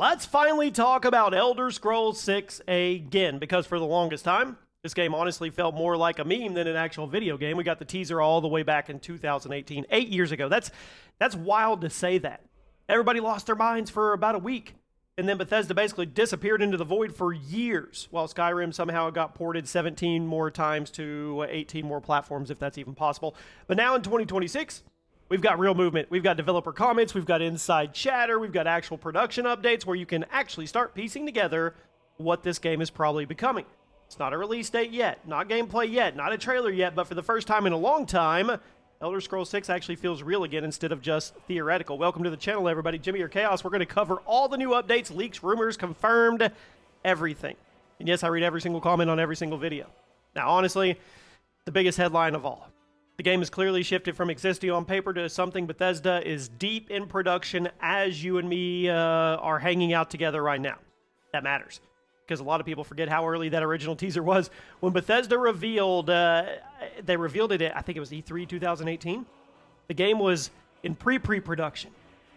Let's finally talk about Elder Scrolls 6 again, because for the longest time, this game honestly felt more like a meme than an actual video game. We got the teaser all the way back in 2018, 8 years ago. That's wild to say that. Everybody lost their minds for about a week, and then Bethesda basically disappeared into the void for years, while Skyrim somehow got ported 17 more times to 18 more platforms, if that's even possible. But now in 2026, we've got real movement. We've got developer comments, we've got inside chatter, we've got actual production updates where you can actually start piecing together what this game is probably becoming. It's not a release date yet, not gameplay yet, not a trailer yet, but for the first time in a long time, Elder Scrolls 6 actually feels real again instead of just theoretical. Welcome to the channel, everybody. Jimmy or Chaos. We're going to cover all the new updates, leaks, rumors, confirmed, everything. And yes, I read every single comment on every single video. Now, honestly, the biggest headline of all. The game has clearly shifted from existing on paper to something Bethesda is deep in production as you and me are hanging out together right now. That matters, because a lot of people forget how early that original teaser was. When Bethesda revealed, they revealed it at, I think it was E3 2018. The game was in pre-production.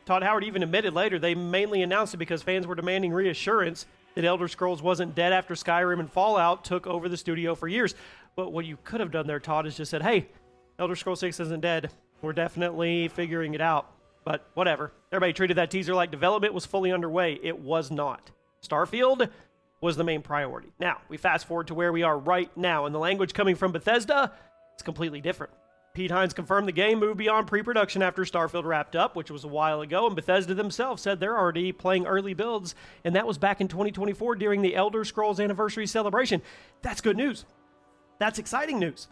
Todd Howard even admitted later they mainly announced it because fans were demanding reassurance that Elder Scrolls wasn't dead after Skyrim and Fallout took over the studio for years. But what you could have done there, Todd, is just said, hey, Elder Scrolls 6 isn't dead. We're definitely figuring it out. But whatever. Everybody treated that teaser like development was fully underway. It was not. Starfield was the main priority. Now, we fast forward to where we are right now, and the language coming from Bethesda is completely different. Pete Hines confirmed the game moved beyond pre-production after Starfield wrapped up, which was a while ago, and Bethesda themselves said they're already playing early builds, and that was back in 2024 during the Elder Scrolls anniversary celebration. That's good news. That's exciting news.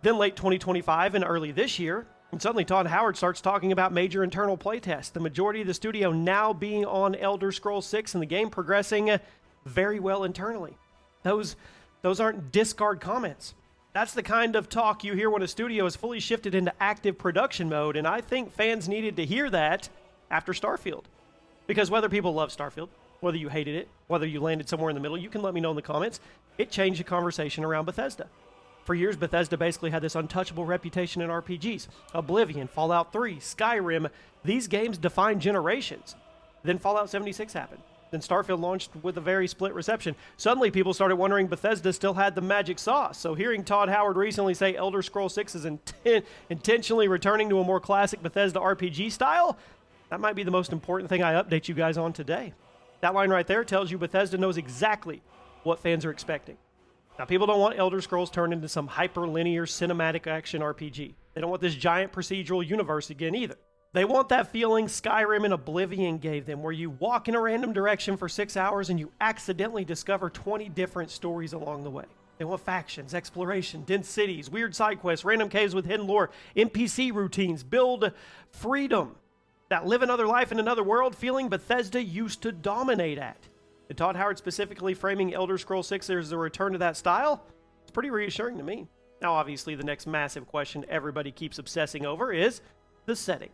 Then late 2025 and early this year, and suddenly Todd Howard starts talking about major internal playtests, the majority of the studio now being on Elder Scrolls 6 and the game progressing very well internally. Those aren't discard comments. That's the kind of talk you hear when a studio is fully shifted into active production mode, and I think fans needed to hear that after Starfield. Because whether people love Starfield, whether you hated it, whether you landed somewhere in the middle, you can let me know in the comments. It changed the conversation around Bethesda. For years, Bethesda basically had this untouchable reputation in RPGs. Oblivion, Fallout 3, Skyrim, these games defined generations. Then Fallout 76 happened. Then Starfield launched with a very split reception. Suddenly, people started wondering Bethesda still had the magic sauce. So hearing Todd Howard recently say Elder Scrolls 6 is intentionally returning to a more classic Bethesda RPG style, that might be the most important thing I update you guys on today. That line right there tells you Bethesda knows exactly what fans are expecting. Now, people don't want Elder Scrolls turned into some hyper-linear cinematic action RPG. They don't want this giant procedural universe again either. They want that feeling Skyrim and Oblivion gave them, where you walk in a random direction for 6 hours and you accidentally discover 20 different stories along the way. They want factions, exploration, dense cities, weird side quests, random caves with hidden lore, NPC routines, build freedom. That live another life in another world feeling Bethesda used to dominate at. And Todd Howard specifically framing Elder Scrolls 6 as a return to that style, it's pretty reassuring to me. Now, obviously, the next massive question everybody keeps obsessing over is the setting.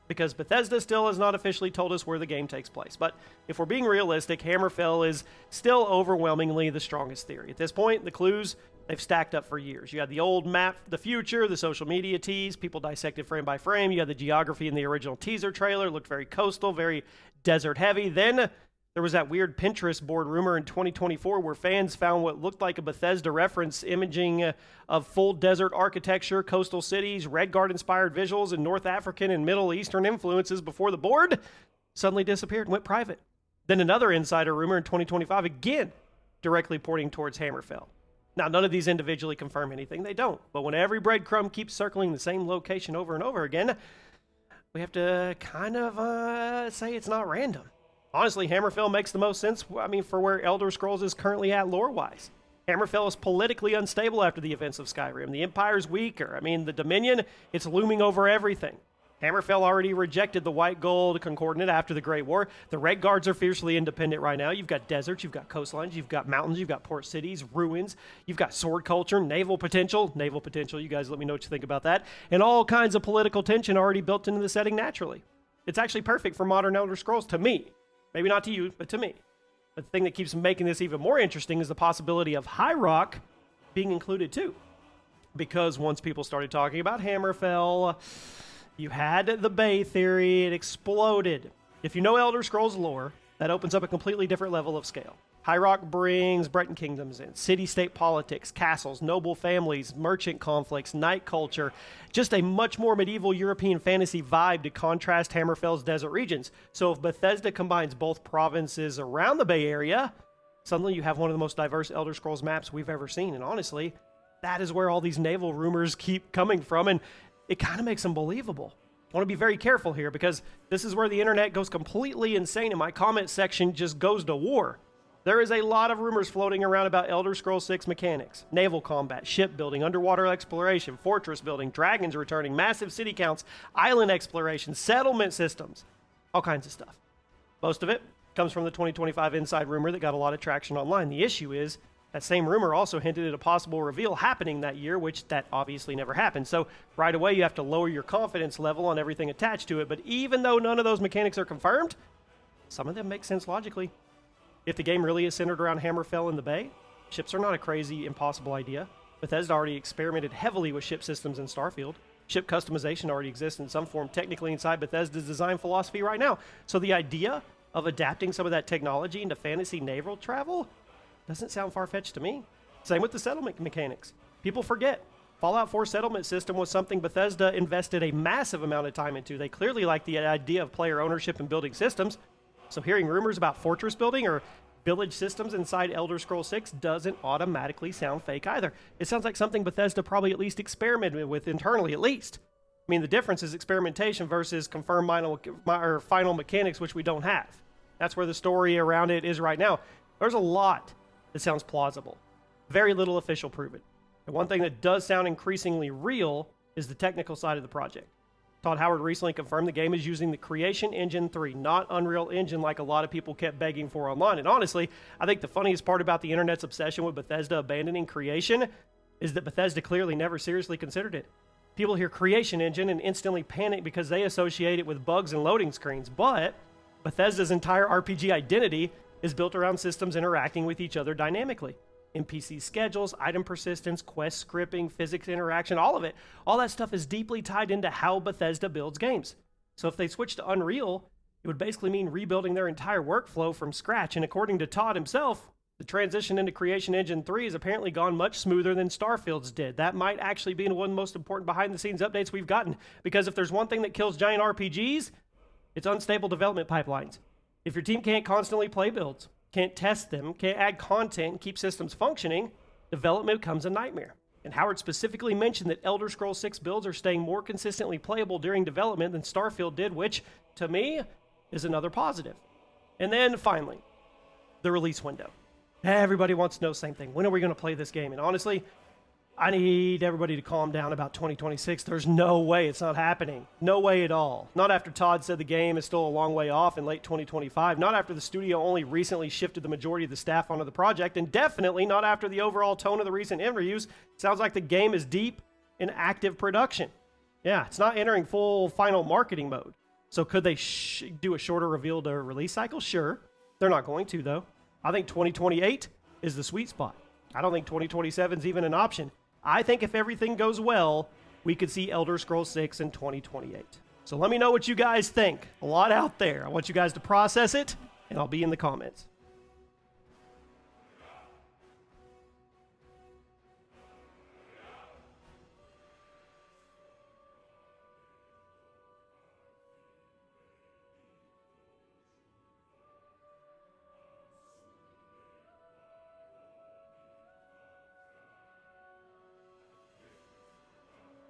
Because Bethesda still has not officially told us where the game takes place. But if we're being realistic, Hammerfell is still overwhelmingly the strongest theory. At this point, the clues, they've stacked up for years. You had the old map, the future, the social media tease, people dissected frame by frame. You had the geography in the original teaser trailer, looked very coastal, very desert heavy. Then there was that weird Pinterest board rumor in 2024 where fans found what looked like a Bethesda reference imaging of full desert architecture, coastal cities, Redguard-inspired visuals, and North African and Middle Eastern influences before the board suddenly disappeared and went private. Then another insider rumor in 2025, again, directly pointing towards Hammerfell. Now, none of these individually confirm anything. They don't. But when every breadcrumb keeps circling the same location over and over again, we have to kind of say it's not random. Honestly, Hammerfell makes the most sense, for where Elder Scrolls is currently at lore-wise. Hammerfell is politically unstable after the events of Skyrim. The Empire's weaker. The Dominion, it's looming over everything. Hammerfell already rejected the White Gold Concordant after the Great War. The Red Guards are fiercely independent right now. You've got deserts, you've got coastlines, you've got mountains, you've got port cities, ruins, you've got sword culture, naval potential, you guys let me know what you think about that, and all kinds of political tension already built into the setting naturally. It's actually perfect for modern Elder Scrolls to me. Maybe not to you, but to me. But the thing that keeps making this even more interesting is the possibility of High Rock being included too. Because once people started talking about Hammerfell, you had the Bay theory, it exploded. If you know Elder Scrolls lore, That opens up a completely different level of scale. High Rock brings Breton kingdoms in, city-state politics, castles, noble families, merchant conflicts, night culture, just a much more medieval European fantasy vibe to contrast Hammerfell's desert regions. So if Bethesda combines both provinces around the Bay Area, suddenly you have one of the most diverse Elder Scrolls maps we've ever seen. And honestly, that is where all these naval rumors keep coming from, and it kind of makes them believable. I want to be very careful here because this is where the internet goes completely insane and my comment section just goes to war. There is a lot of rumors floating around about Elder Scrolls 6 mechanics. Naval combat, shipbuilding, underwater exploration, fortress building, dragons returning, massive city counts, island exploration, settlement systems, all kinds of stuff. Most of it comes from the 2025 inside rumor that got a lot of traction online. The issue is that same rumor also hinted at a possible reveal happening that year, which that obviously never happened. So right away you have to lower your confidence level on everything attached to it. But even though none of those mechanics are confirmed, some of them make sense logically. If the game really is centered around Hammerfell in the Bay, ships are not a crazy, impossible idea. Bethesda already experimented heavily with ship systems in Starfield. Ship customization already exists in some form technically inside Bethesda's design philosophy right now. So the idea of adapting some of that technology into fantasy naval travel doesn't sound far-fetched to me. Same with the settlement mechanics. People forget. Fallout 4 settlement system was something Bethesda invested a massive amount of time into. They clearly like the idea of player ownership and building systems. So hearing rumors about fortress building or village systems inside Elder Scrolls 6 doesn't automatically sound fake either. It sounds like something Bethesda probably at least experimented with internally, at least. I mean, the difference is experimentation versus confirmed final mechanics, which we don't have. That's where the story around it is right now. There's a lot that sounds plausible. Very little official proven. And one thing that does sound increasingly real is the technical side of the project. Todd Howard recently confirmed the game is using the Creation Engine 3, not Unreal Engine like a lot of people kept begging for online. And honestly, I think the funniest part about the internet's obsession with Bethesda abandoning Creation is that Bethesda clearly never seriously considered it. People hear Creation Engine and instantly panic because they associate it with bugs and loading screens. But Bethesda's entire RPG identity is built around systems interacting with each other dynamically. NPC schedules, item persistence, quest scripting, physics interaction, all of it. All that stuff is deeply tied into how Bethesda builds games. So if they switch to Unreal, it would basically mean rebuilding their entire workflow from scratch. And according to Todd himself, the transition into Creation Engine 3 has apparently gone much smoother than Starfield's did. That might actually be one of the most important behind-the-scenes updates we've gotten. Because if there's one thing that kills giant RPGs, it's unstable development pipelines. If your team can't constantly play builds, can't test them, can't add content, and keep systems functioning, development becomes a nightmare. And Howard specifically mentioned that Elder Scrolls 6 builds are staying more consistently playable during development than Starfield did, which, to me, is another positive. And then, finally, the release window. Everybody wants to know the same thing. When are we going to play this game? And honestly, I need everybody to calm down about 2026. There's no way it's not happening. No way at all. Not after Todd said the game is still a long way off in late 2025. Not after the studio only recently shifted the majority of the staff onto the project. And definitely not after the overall tone of the recent interviews. Sounds like the game is deep in active production. Yeah, it's not entering full final marketing mode. So could they do a shorter reveal to release cycle? Sure. They're not going to, though. I think 2028 is the sweet spot. I don't think 2027 is even an option. I think if everything goes well, we could see Elder Scrolls 6 in 2028. So let me know what you guys think. A lot out there. I want you guys to process it, and I'll be in the comments.